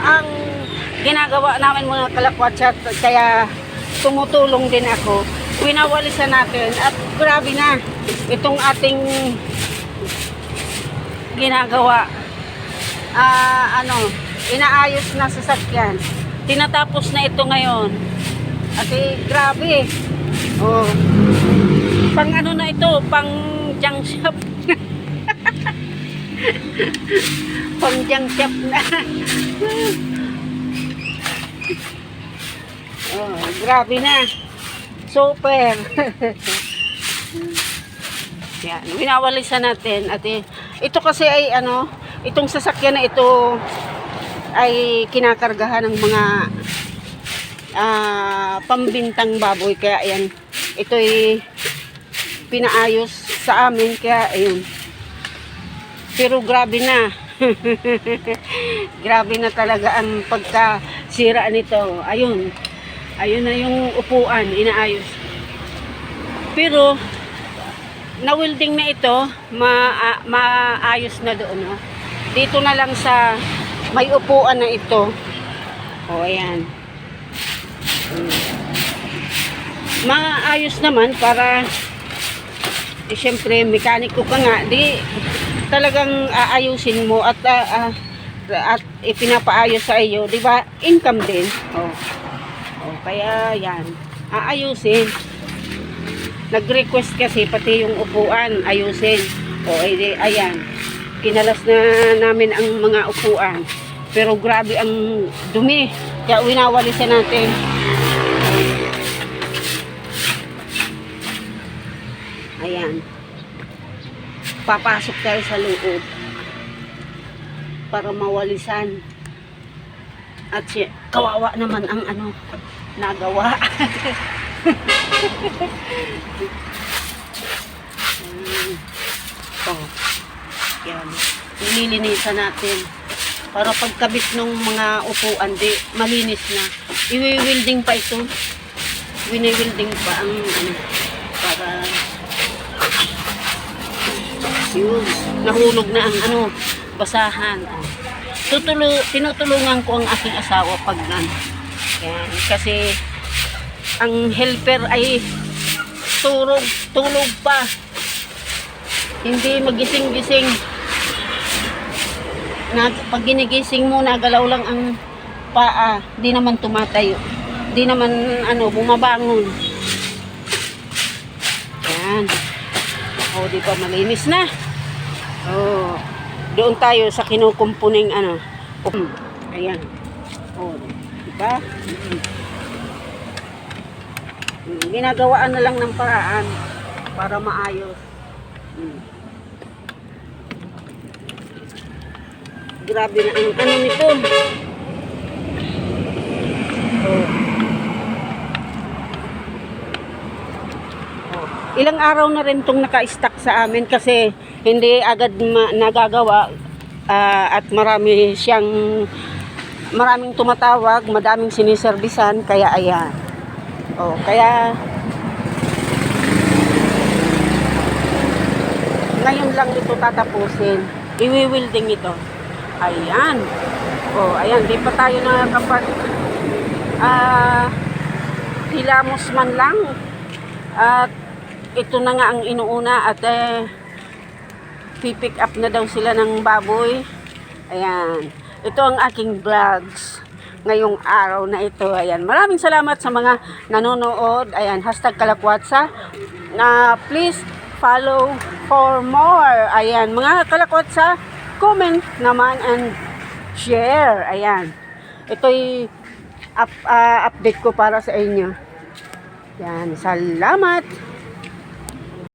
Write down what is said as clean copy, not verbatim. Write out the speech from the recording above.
ang ginagawa namin mga kalakwatsa, kaya tumutulong din ako. Winawalisan natin at grabe na itong ating ginagawa. Inaayos na sasakyan. Tinatapos na ito ngayon. At grabe. Oh. Pang ano na ito, pang junk shop. Pang junk shop na. Oh, grabe na. Super. Yan, winawalisan natin. At ito kasi ay itong sasakyan na ito ay kinakargahan ng mga pambintang baboy. Kaya ayan, ito ay pinaayos sa amin. Kaya ayun. Pero grabe na. Grabe na talaga ang pagkasira nito. Ayun. Ayun na yung upuan, inaayos. Pero na-welding na ito, maayos na doon. No? Dito na lang sa may upuan na ito. O, ayan. Maayos naman para siyempre, mekaniko ka nga, di talagang aayusin mo at ipinapaayos sa iyo, di ba? Income din. Kaya yan, aayusin. Nag-request kasi pati yung upuan ayusin. Ayan. Kinalas na namin ang mga upuan. Pero grabe ang dumi. Kaya winawalisan natin. Ayan. Papasok tayo sa loob para mawalisan. At kawawa naman ang nagawa. Yan. Nililinisan natin para pagkabit ng mga upuan malinis na. Iwi-welding pa ito. Wini-welding pa ang para yun, nahulog na ang basahan. Tinutulungan ko ang aking asawa pag yan, kasi ang helper ay tulog pa, hindi magising-gising. Pag ginigising mo, nagalaw lang ang paa, di naman tumatayo, di naman bumabangon. Yan. Di pa malinis na. Doon tayo sa kinukumpuning ayan. Diba? Ginagawaan na lang ng paraan para maayos. Grabe na ang nito. Ilang araw na rin itong naka-stack sa amin kasi hindi agad nagagawa at maraming tumatawag, madaming siniservisan, kaya ayan. Kaya ngayon lang ito tatapusin. Iwi-welding ito. Ayan. Ayan, di pa tayo nakakapag hilamos man lang. At ito na nga ang inuuna at pipick up na daw sila ng baboy. Ayan. Ito ang aking vlogs ngayong araw na ito. Ayan. Maraming salamat sa mga nanonood. Ayan. #kalakwatsa. Please follow for more. Ayan. Mga kalakwatsa, comment naman and share. Ayan. Ito'y update ko para sa inyo. Yan. Salamat.